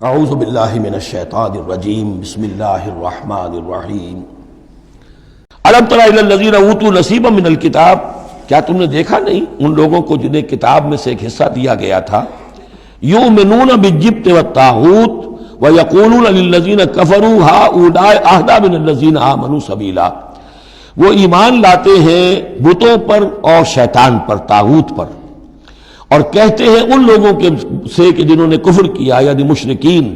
اعوذ باللہ من الشیطان الرجیم بسم اللہ الرحمن الرحیم الم تر الی الذین اوتوا نصیبا من الکتاب، کیا تم نے دیکھا نہیں ان لوگوں کو جنہیں کتاب میں سے ایک حصہ دیا گیا تھا، یؤمنون بالجبت والطاغوت ویقولون للذین کفروا ہؤلاء اہدی من الذین آمنوا سبیلا، وہ ایمان لاتے ہیں بتوں پر اور شیطان پر، طاغوت پر، اور کہتے ہیں ان لوگوں کے سے کہ جنہوں نے کفر کیا یعنی مشرکین،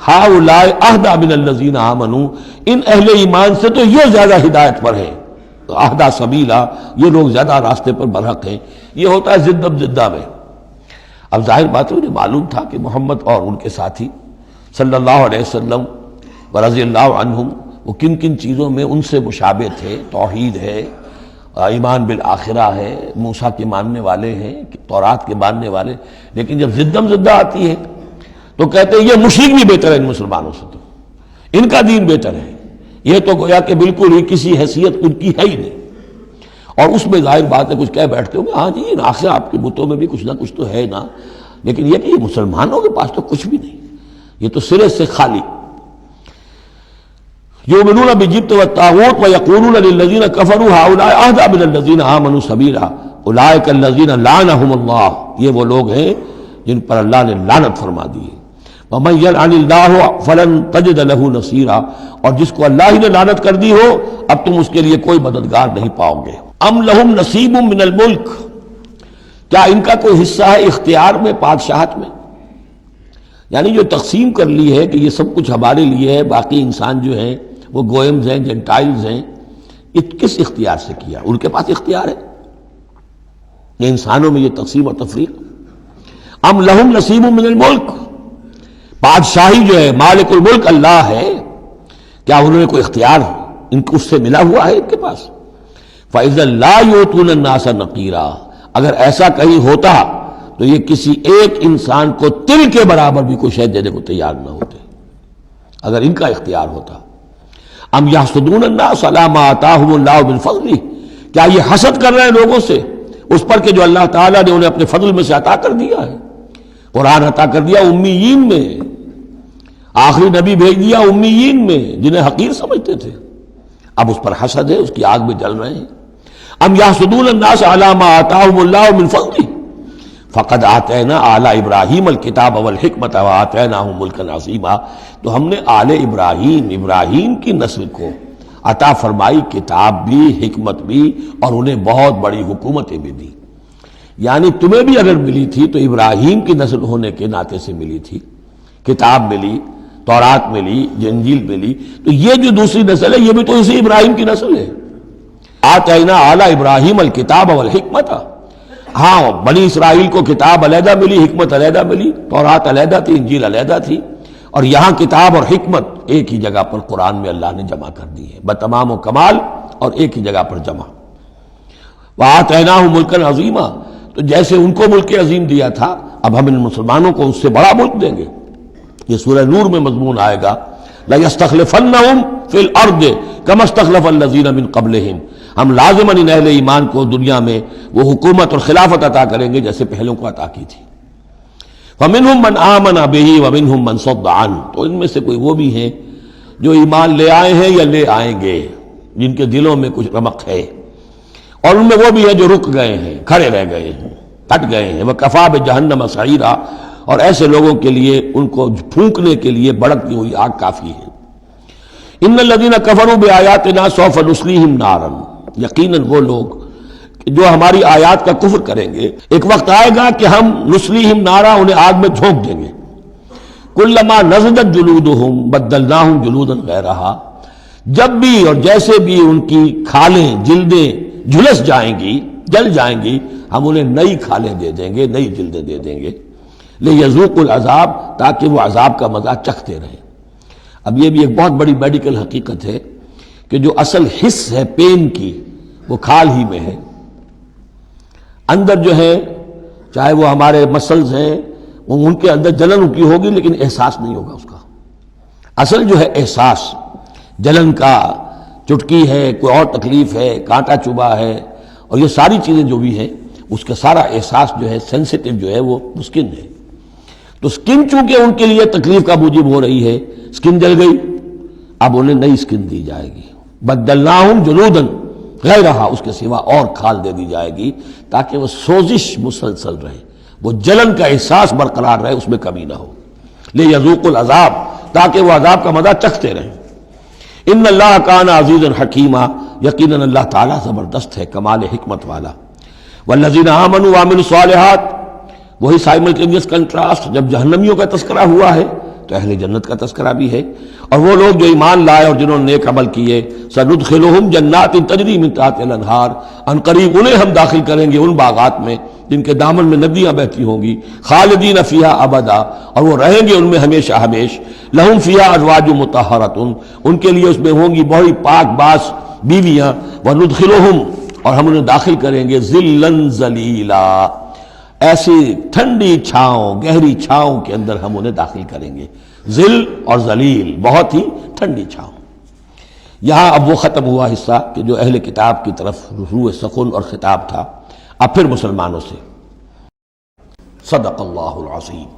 ہؤلاء اہدی من الذین آمنوا، ان اہل ایمان سے تو یہ زیادہ ہدایت پر ہیں، اہدی سبیلا، یہ لوگ زیادہ راستے پر برحق ہیں۔ یہ ہوتا ہے زدم زدہ میں۔ اب ظاہر بات ہے، انہیں معلوم تھا کہ محمد اور ان کے ساتھی صلی اللہ علیہ وسلم ورضی اللہ عنہم وہ کن کن چیزوں میں ان سے مشابہ تھے، توحید ہے، ایمان بالآخرہ ہے، موسیٰ کے ماننے والے ہیں، تورات کے ماننے والے، لیکن جب زدم زدہ آتی ہے تو کہتے ہیں یہ مشرک بھی بہتر ہے ان مسلمانوں سے، تو ان کا دین بہتر ہے، یہ تو گویا کہ بالکل ہی کسی حیثیت ان کی ہے ہی نہیں۔ اور اس میں ظاہر بات ہے کچھ کہہ بیٹھتے ہوں گے ہاں جی آخر آپ کے بتوں میں بھی کچھ نہ کچھ تو ہے نا، لیکن یہ کہ یہ مسلمانوں کے پاس تو کچھ بھی نہیں، یہ تو سرے سے خالی۔ یؤمنون بالجبت والطاغوت ویقولون للذین کفروا ہؤلاء اہدی من الذین آمنوا سبیلا اولئک الذین لعنہم اللہ، یہ وہ لوگ ہیں جن پر اللہ نے لعنت فرما دی ہے۔ ومن یلعن اللہ فلن تجد له نصیرا، اور جس کو اللہ ہی نے لعنت کر دی ہو اب تم اس کے لیے کوئی مددگار نہیں پاؤ گے۔ ام لہم نصیب من الملک، کیا ان کا کوئی حصہ ہے اختیار میں، بادشاہت میں؟ یعنی جو تقسیم کر لی ہے کہ یہ سب کچھ ہمارے لیے ہے، باقی انسان جو ہیں وہ گوئمز ہیں، جنٹائلز ہیں، یہ کس اختیار سے کیا؟ ان کے پاس اختیار ہے یہ انسانوں میں یہ تقسیم اور تفریق۔ ام لہم نصیب من الملک، بادشاہی جو ہے مالک الملک اللہ ہے، کیا انہوں نے کوئی اختیار ان کو اس سے ملا ہوا ہے ان کے پاس؟ فَإِذَا لَا يُؤْتُونَ النَّاسَ نَقِيرًا، اگر ایسا کہیں ہوتا تو یہ کسی ایک انسان کو تل کے برابر بھی کوئی شے دینے کو تیار نہ ہوتے اگر ان کا اختیار ہوتا۔ ام یحسدون الناس علی ما آتاہم اللہ من فضلہ، کیا یہ حسد کر رہے ہیں لوگوں سے اس پر کہ جو اللہ تعالیٰ نے انہیں اپنے فضل میں سے عطا کر دیا ہے؟ قرآن عطا کر دیا امیین میں، آخری نبی بھیج دیا امیین میں جنہیں حقیر سمجھتے تھے، اب اس پر حسد ہے، اس کی آگ میں جل رہے ہیں۔ ام یحسدون الناس علی ما آتاہم اللہ من فضلہ فقد آتینا آل ابراہیم الکتاب والحکمت وآتیناہم ملکا عظیما، تو ہم نے آل ابراہیم کی نسل کو عطا فرمائی کتاب بھی، حکمت بھی، اور انہیں بہت بڑی حکومتیں بھی دی۔ یعنی تمہیں بھی اگر ملی تھی تو ابراہیم کی نسل ہونے کے ناطے سے ملی تھی، کتاب ملی، تورات ملی، انجیل ملی، تو یہ جو دوسری نسل ہے یہ بھی تو اسی ابراہیم کی نسل ہے۔ آتینا آل ابراہیم الکتاب والحکمت، ہاں بنی اسرائیل کو کتاب علیحدہ ملی، حکمت علیحدہ ملی، تورات علیحدہ تھی، انجیل علیحدہ تھی، اور یہاں کتاب اور حکمت ایک ہی جگہ پر قرآن میں اللہ نے جمع کر دی ہے بتمام و کمال، اور ایک ہی جگہ پر جمع۔ وَآتَيْنَاهُ مُلْكًا عَظِيمًا، تو جیسے ان کو ملک عظیم دیا تھا اب ہم ان مسلمانوں کو اس سے بڑا ملک دیں گے۔ یہ سورہ نور میں مضمون آئے گا لَيَسْتَخْلِفَنَّهُمْ فِي الْأَرْضِ كَمَا اسْتَخْلَفَ الَّذِينَ مِن قَبْلِهِمْ، ہم لازماً ان اہل ایمان کو دنیا میں وہ حکومت اور خلافت عطا کریں گے جیسے پہلوں کو عطا کی تھی۔ فَمِنْهُمْ مَنْ آمَنَ بِهِ وَمِنْهُمْ مَنْ صَدَّ عَنْهُ، تو ان میں سے کوئی وہ بھی ہیں جو ایمان لے آئے ہیں یا لے آئیں گے، جن کے دلوں میں کچھ رمق ہے، اور ان میں وہ بھی ہیں جو رک گئے ہیں، کھڑے رہ گئے ہیں، ہٹ گئے ہیں۔ وَكَفَىٰ بِجَهَنَّمَ سَعِيرًا، اور ایسے لوگوں کے لیے ان کو پھونکنے کے لیے بڑکتی ہوئی آگ کافی ہے۔ ان الذین کفروا بآیاتنا سوف نصلیہم نارا، یقیناً وہ لوگ جو ہماری آیات کا کفر کریں گے ایک وقت آئے گا کہ ہم نصلیہم نارا، انہیں آگ میں جھونک دیں گے۔ کلما نضجت جلودہم بدلناہم جلودا غیرہا، جب بھی اور جیسے بھی ان کی کھالیں، جلدیں جھلس جائیں گی، جل جائیں گی، ہم انہیں نئی کھالیں دے دیں گے، نئی جلدیں دے دیں گے، لیذوقوا العذاب، تاکہ وہ عذاب کا مزہ چکھتے رہیں۔ اب یہ بھی ایک بہت بڑی میڈیکل حقیقت ہے کہ جو اصل حس ہے پین کی وہ کھال ہی میں ہے، اندر جو ہے چاہے وہ ہمارے مسلز ہیں ان کے اندر جلن کی ہوگی لیکن احساس نہیں ہوگا اس کا۔ اصل جو ہے احساس جلن کا، چٹکی ہے، کوئی اور تکلیف ہے، کانٹا چبھا ہے، اور یہ ساری چیزیں جو بھی ہیں اس کا سارا احساس جو ہے سینسیٹیو جو ہے وہ مسکن ہے۔ تو تو سکن چونکہ ان کے لیے تکلیف کا موجب ہو رہی ہے، سکن جل گئی، اب انہیں نئی سکن دی جائے گی، بدلناہم جلودن غیرہا، اس کے سوا اور کھال دے دی جائے گی تاکہ وہ سوزش مسلسل رہے، وہ جلن کا احساس برقرار رہے، اس میں کمی نہ ہو، لیذوقوا العذاب، تاکہ وہ عذاب کا مزہ چکھتے رہیں۔ ان اللہ کان عزیزا حکیما، یقیناً اللہ تعالیٰ زبردست ہے، کمال حکمت والا۔ والذین آمنوا وعملوا الصالحات، وہی سائملٹینیس کنٹراسٹ، جب جہنمیوں کا تذکرہ ہوا ہے تو اہل جنت کا تذکرہ بھی ہے، اور وہ لوگ جو ایمان لائے اور جنہوں نے نیک عمل کیے، سندخلہم جنات تجری من تحتہا الانہار، ان قریب انہیں ہم داخل کریں گے ان باغات میں جن کے دامن میں ندیاں بہتی ہوں گی، خالدین فیہا ابدا، اور وہ رہیں گے ان میں ہمیشہ ہمیش، لہم فیہا ازواج مطہرۃ، ان کے لیے اس میں ہوں گی بڑی پاک باز بیویاں، وندخلہم، اور ہم انہیں داخل کریں گے ظلا ذلیلا، ایسی ٹھنڈی چھاؤں، گہری چھاؤں کے اندر ہم انہیں داخل کریں گے، ذل اور ذلیل، بہت ہی ٹھنڈی چھاؤں۔ یہاں اب وہ ختم ہوا حصہ کہ جو اہل کتاب کی طرف روح سخن اور خطاب تھا، اب پھر مسلمانوں سے۔ صدق اللہ العظیم۔